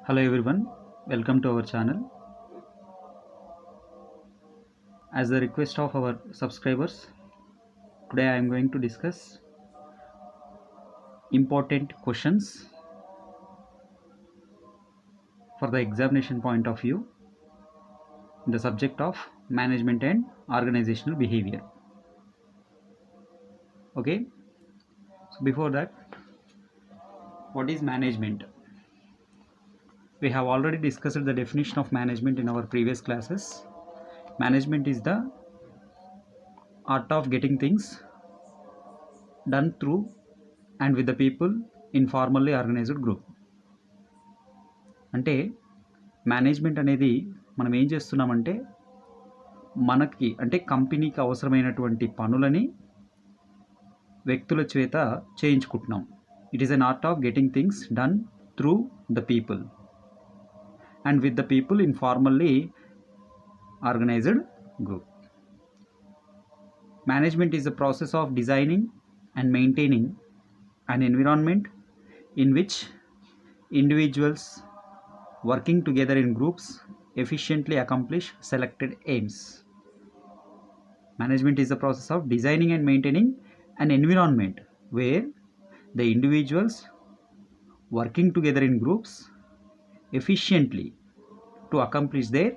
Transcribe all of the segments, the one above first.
Hello everyone, welcome to our channel. As the request of our subscribers, today I am going to discuss important questions for the examination point of view in the subject of management and organizational behavior. Okay, so before that, what is management? We have already discussed the definition of management in our previous classes. Management is the art of getting things done through and with the people in formally organized group. అంటే management అనేది మనం ఏం చేస్తున్నామంటే మనకి అంటే కంపెనీకి అవసరమైనటువంటి పనులని వ్యక్తుల చేత చేయించుకుంటున్నాం. It is an art of getting things done through the people and with the people in formally organised group. Management is the process of designing and maintaining an environment in which individuals working together in groups efficiently accomplish selected aims. Management is the process of designing and maintaining an environment where the individuals working together in groups efficiently to accomplish their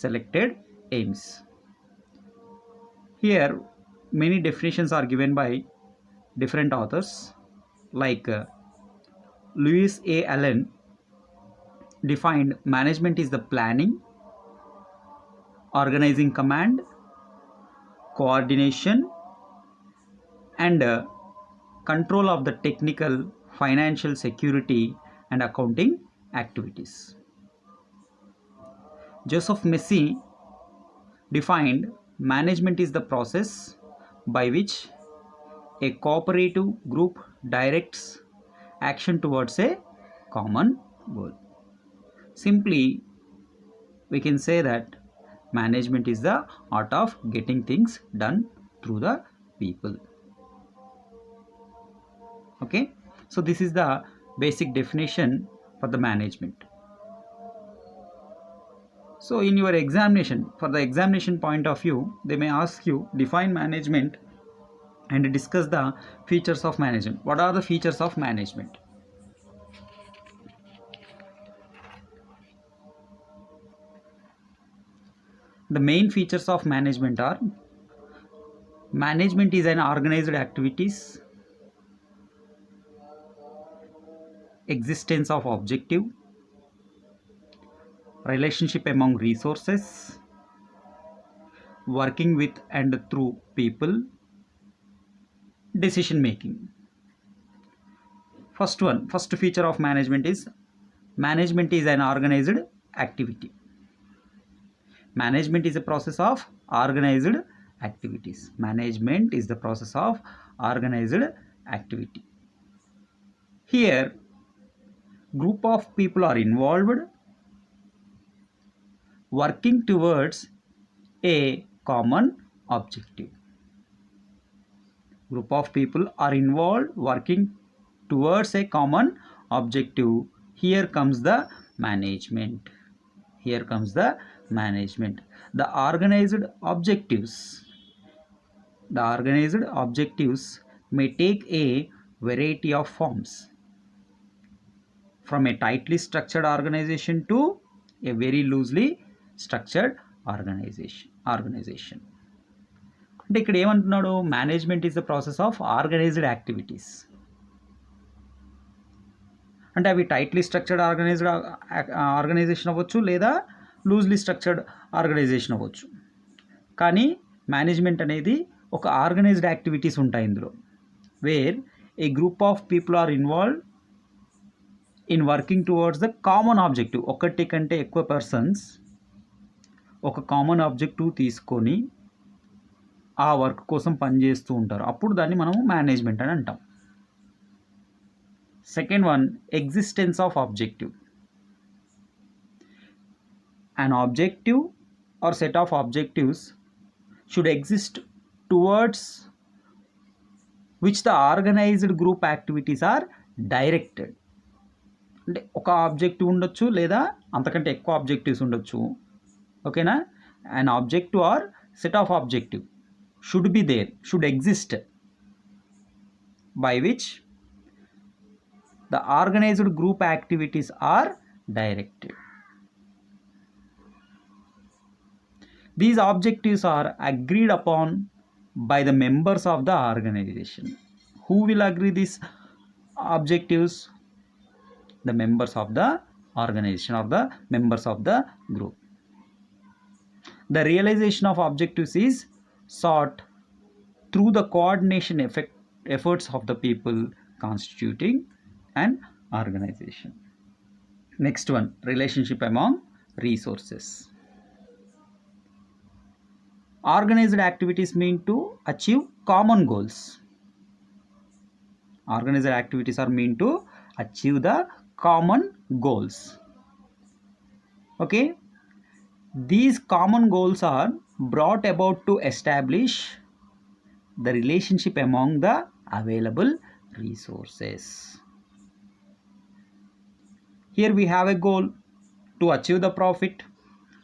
selected aims. Here many definitions are given by different authors like Lewis A. Allen defined management is the planning, organizing command, coordination and control of the technical, financial, security and accounting activities. Joseph Massey defined management is the process by which a cooperative group directs action towards a common goal. Simply, we can say that management is the art of getting things done through the people. Okay, so this is the basic definition for the management. So in your examination, for the examination point of view, they may ask you define management and discuss the features of management. What are the features of management? The main features of management are: management is an organized activities, existence of objective, relationship among resources, working with and through people, decision making. First feature of management is an organized activity. Management is a process of organized activities. Management is the process of organized activity. Here group of people are involved working towards a common objective. Group of people are involved working towards a common objective. Here comes the management. The organized objectives may take a variety of forms, from a tightly structured organization to a very loosely structured organization. అంటే ఇక్కడ ఏమంటున్నాడు, management is the process of organised activities. అంటే అవి tightly structured organisation అవ్వచ్చు, లేదా loosely structured organisation అవ్వచ్చు. కానీ management అనేది ఒక ఆర్గనైజ్డ్ యాక్టివిటీస్ ఉంటాయి ఇందులో, where a group of people are involved in working towards the common objective. ఒకటి కంటే ఎక్కువ పర్సన్స్ ఒక కామన్ ఆబ్జెక్టివ్ తీసుకొని ఆ వర్క్ కోసం పనిచేస్తూ ఉంటారు, అప్పుడు దాన్ని మనము మేనేజ్మెంట్ అని అంటాం. Second one, existence of objective. an objective or set of objectives should exist towards which the organized group activities are directed. అంటే ఒక ఆబ్జెక్టివ్ ఉండొచ్చు లేదా అంతకంటే ఎక్కువ ఆబ్జెక్టివ్స్ ఉండొచ్చు. ఓకేనా? an objective or set of objective should be there, should exist, by which the organized group activities are directed. These objectives are agreed upon by the members of the organization. Who will agree these objectives? The members of the organization or the members of the group. The realization of objectives is sought through the coordination efforts of the people constituting an organization. Next one, relationship among resources. Organized activities mean to achieve common goals. Organized activities are meant to achieve the common goals. Okay, these common goals are brought about to establish the relationship among the available resources. Here we have a goal to achieve the profit.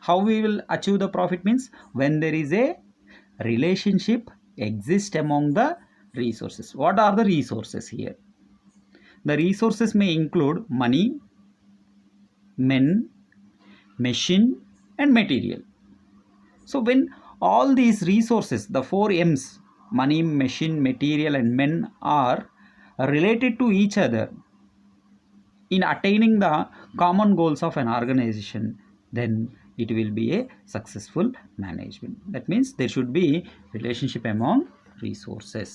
How we will achieve the profit means when there is a relationship exist among the resources. What are the resources here? The resources may include money, men, machine and material. So when all these resources, the 4 M's, money, machine, material and men, are related to each other in attaining the common goals of an organization, then it will be a successful management. That means there should be relationship among resources.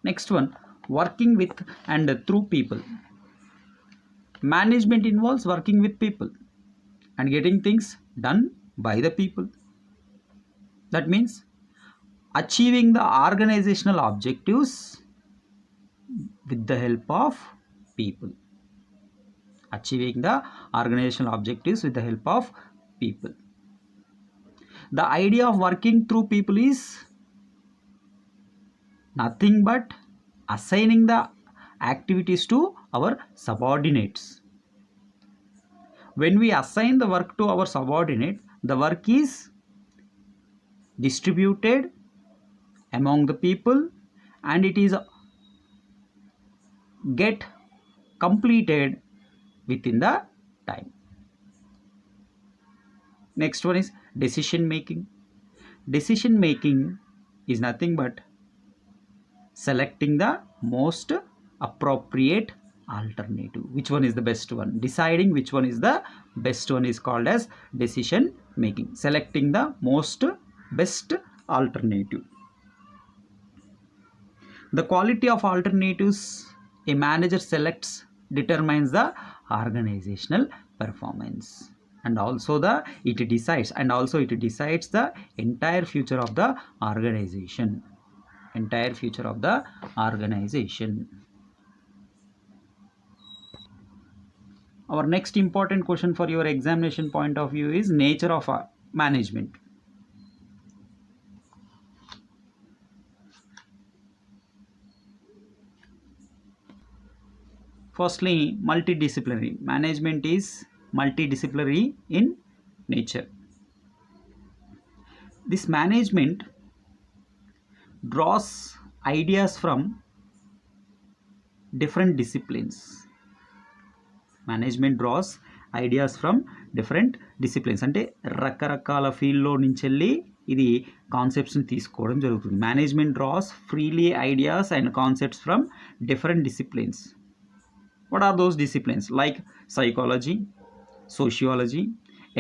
Next one, working with and through people. Management involves working with people and getting things done by the people. That means achieving the organizational objectives with the help of people. Achieving the organizational objectives with the help of people. The idea of working through people is nothing but assigning the activities to our subordinates. When we assign the work to our subordinate, the work is distributed among the people and it is get completed within the time. Next one is decision making. Decision making is nothing but selecting the most appropriate alternative. Which one is the best one? Deciding which one is the best one is called as decision making. Selecting the most best alternative. The quality of alternatives a manager selects determines the organizational performance, and also it decides the entire future of the organization. Our next important question for your examination point of view is nature of management. Firstly, multidisciplinary. Management is multidisciplinary in nature. This management draws ideas from different disciplines. Management draws ideas from different disciplines. అంటే రకరకాల ఫీల్డ్లో నుంచి వెళ్ళి ఇది కాన్సెప్ట్స్ని తీసుకోవడం జరుగుతుంది. Management draws freely ideas and concepts from different disciplines. What are those disciplines? Like psychology, sociology,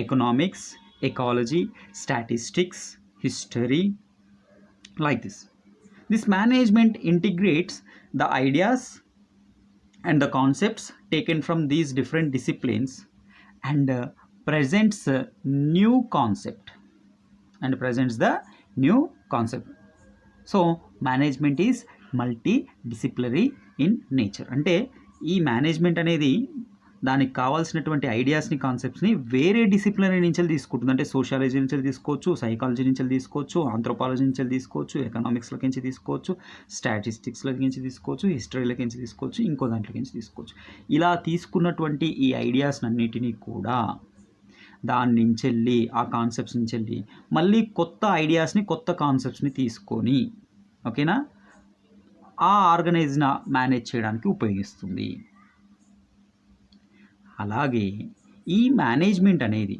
economics, ecology, statistics, history, like this. This management integrates the ideas and the concepts taken from these different disciplines and presents the new concept. So management is multidisciplinary in nature. అంటే ఈ management అనేది దానికి కావాల్సినటువంటి ఐడియాస్ని, కాన్సెప్ట్స్ని వేరే disciplinary నుంచి తీసుకుంటుంది. అంటే sociology నుంచి తీసుకోవచ్చు, సైకాలజీ నుంచి తీసుకోవచ్చు, ఆంథ్రోపాలజీ నుంచి తీసుకోవచ్చు, ఎకనామిక్స్లోకి నుంచి తీసుకోవచ్చు, స్టాటిస్టిక్స్లోకి నుంచి తీసుకోవచ్చు, హిస్టరీలోకి నుంచి తీసుకోవచ్చు, ఇంకో దాంట్లోకి నుంచి తీసుకోవచ్చు. ఇలా తీసుకున్నటువంటి ఈ ఐడియాస్ అన్నిటినీ కూడా దాని నుంచి వెళ్ళి, ఆ కాన్సెప్ట్స్ నుంచి వెళ్ళి మళ్ళీ కొత్త ఐడియాస్ని, కొత్త కాన్సెప్ట్స్ని తీసుకొని, ఓకేనా, ఆ ఆర్గనైజ్ని మేనేజ్ చేయడానికి ఉపయోగిస్తుంది. అలాగే ఈ మేనేజ్మెంట్ అనేది,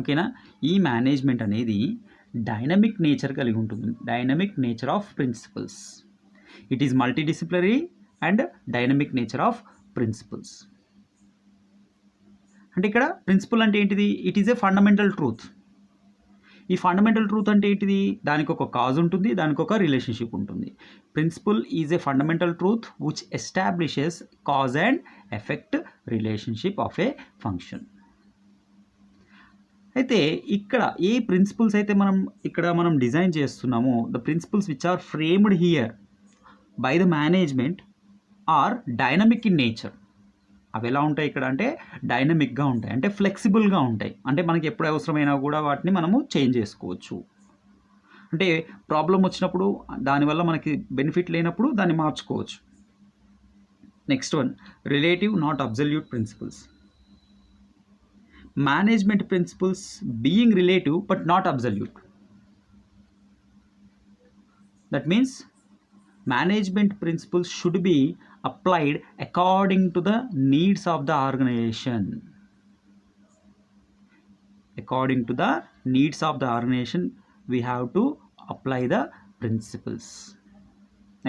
ఓకేనా, ఈ మేనేజ్మెంట్ అనేది డైనమిక్ నేచర్ కలిగి ఉంటుంది. Dynamic nature of principles. It is multidisciplinary and dynamic nature of principles. అంటే ఇక్కడ ప్రిన్సిపల్ అంటే ఏంటిది? It is a fundamental truth. ఈ ఫండమెంటల్ ట్రూత్ అంటే ఏంటిది? దానికి ఒక కాజ్ ఉంటుంది, దానికి ఒక రిలేషన్షిప్ ఉంటుంది. Principle is a fundamental truth which establishes cause and effect relationship of a function. అయితే ఇక్కడ ఏ ప్రిన్సిపల్స్ అయితే మనం డిజైన్ చేస్తున్నామో, the principles which are framed here by the management are dynamic in nature. అవి ఎలా ఉంటాయి ఇక్కడ అంటే డైనమిక్గా ఉంటాయి, అంటే ఫ్లెక్సిబుల్గా ఉంటాయి. అంటే మనకి ఎప్పుడు అవసరమైనా కూడా వాటిని మనము చేంజ్ చేసుకోవచ్చు. అంటే ప్రాబ్లం వచ్చినప్పుడు, దానివల్ల మనకి బెనిఫిట్ లేనప్పుడు దాన్ని మార్చుకోవచ్చు. Next one, relative not absolute principles. Management principles being relative but not absolute. That means management principles should be applied according to the needs of the organization. According to the needs of the organization, we have to apply the principles.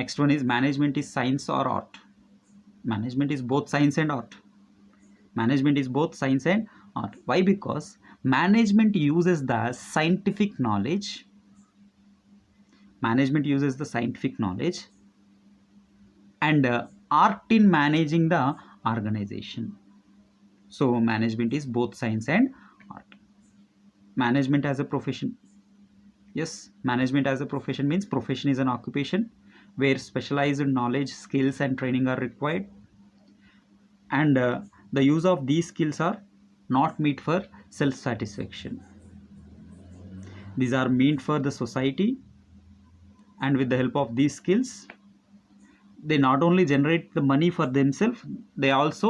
Next one is management is science or art. Management is both science and art. Management is both science and art. Why? Because management uses the scientific knowledge. Management uses the scientific knowledge and art in managing the organization. So management is both science and art. Management as a profession. Yes, management as a profession means profession is an occupation where specialized knowledge, skills and training are required, and the use of these skills are not meant for self satisfaction. These are meant for the society, and with the help of these skills they not only generate the money for themselves, they also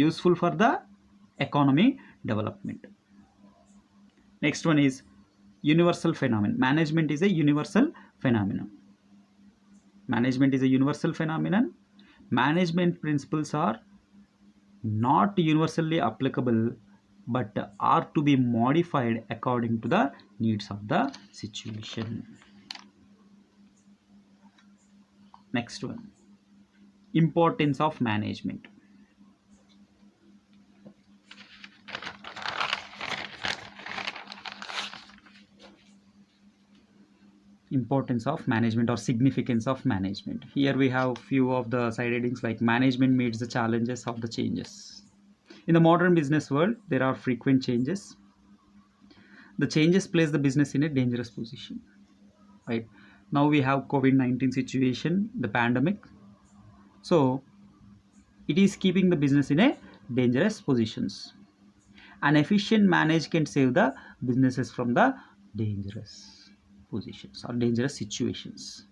useful for the economy development. Next one is universal phenomenon. Management is a universal phenomenon. Management is a universal phenomenon. Management principles are not universally applicable but are to be modified according to the needs of the situation. Next one, importance of management. Importance of management or significance of management. Here we have few of the side headings like management meets the challenges of the changes. In the modern business world, there are frequent changes. The changes place the business in a dangerous position, right? Now we have COVID-19 situation, the pandemic. So it is keeping the business in a dangerous positions. An efficient management can save the businesses from the dangerous positions or dangerous situations.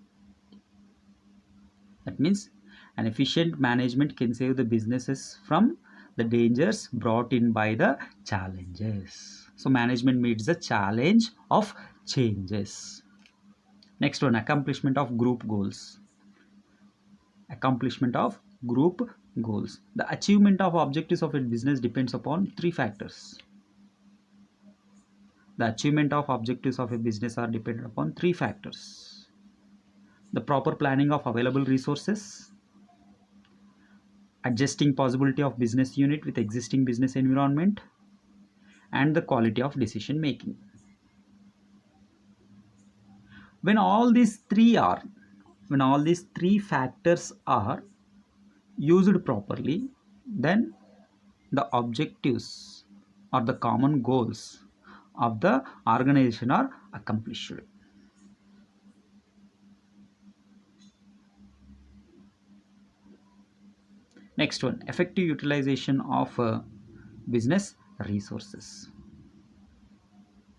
That means an efficient management can save the businesses from the dangers brought in by the challenges. So management meets the challenge of changes. Next one, accomplishment of group goals. Accomplishment of group goals. The achievement of objectives of a business depends upon three factors. The achievement of objectives of a business are dependent upon three factors. The proper planning of available resources, adjusting possibility of business unit with existing business environment, and the quality of decision making. When all these three factors are used properly, then the objectives or the common goals of the organization are accomplished. Next one, effective utilization of business resources.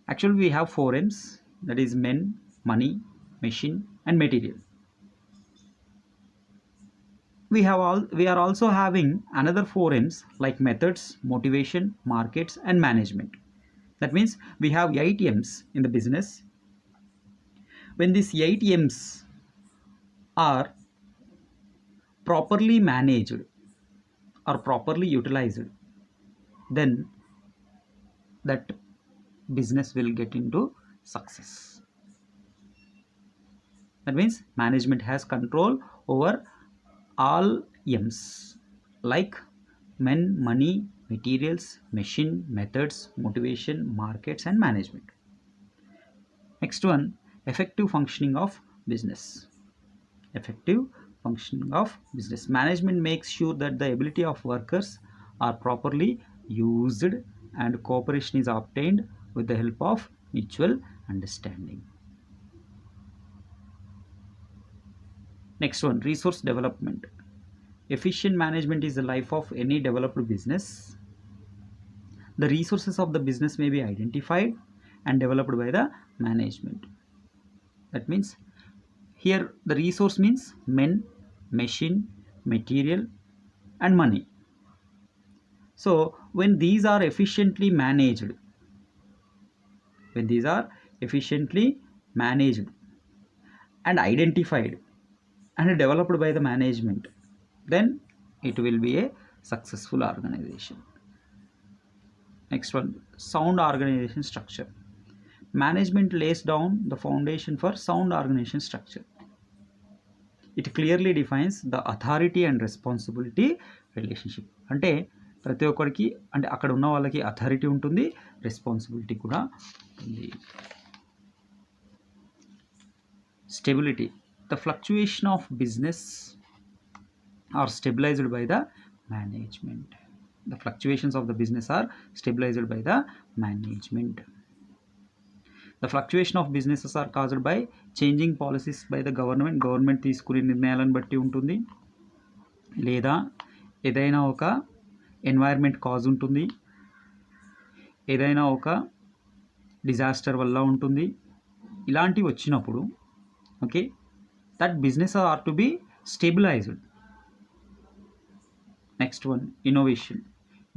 Actually, we have four M's, that is men, money, machine, and material. We are also having another four M's like methods, motivation, markets, and management. That means we have 8 M's in the business. When these 8 M's are properly managed or properly utilized, then that business will get into success. That means management has control over all M's like men, money, materials, machine, methods, motivation, markets, and management. Next one, effective functioning of business. Effective functioning of business. Management makes sure that the ability of workers are properly used and cooperation is obtained with the help of mutual understanding. Next one, resource development. Efficient management is the life of any developed business. The resources of the business may be identified and developed by the management. That means here the resource means men, machine, material, and money. So when these are efficiently managed, and identified and developed by the management, then it will be a successful organization. Next one, sound organization structure. Management lays down the foundation for sound organization structure. It clearly defines the authority and responsibility relationship. అంటే ప్రతి ఒక్కరికి అంటే అక్కడ ఉన్న వాళ్ళకి authority ఉంటుంది, responsibility కూడా ఉంటుంది. Stability. The fluctuation of business are stabilized by the management. The fluctuations of the business are stabilized by the management. The fluctuation of businesses are caused by changing policies by the government. Government తీసుకునే నిర్ణయాలను బట్టి ఉంటుంది, లేదా ఏదైనా ఒక environment cause ఉంటుంది, ఏదైనా ఒక డిజాస్టర్ వల్ల ఉంటుంది. ఇలాంటివి వచ్చినప్పుడు okay that business are to be stabilised. Next one, innovation.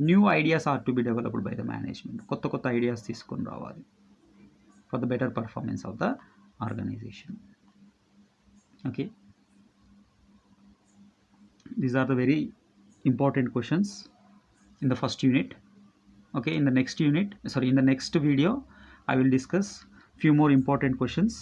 New ideas are to be developed by the management. కొత్త కొత్త ఐడియాస్ తీసుకొని రావాలి for the better performance of the organization. Okay, these are the very important questions in the first unit. Okay, in the next video I will discuss few more important questions.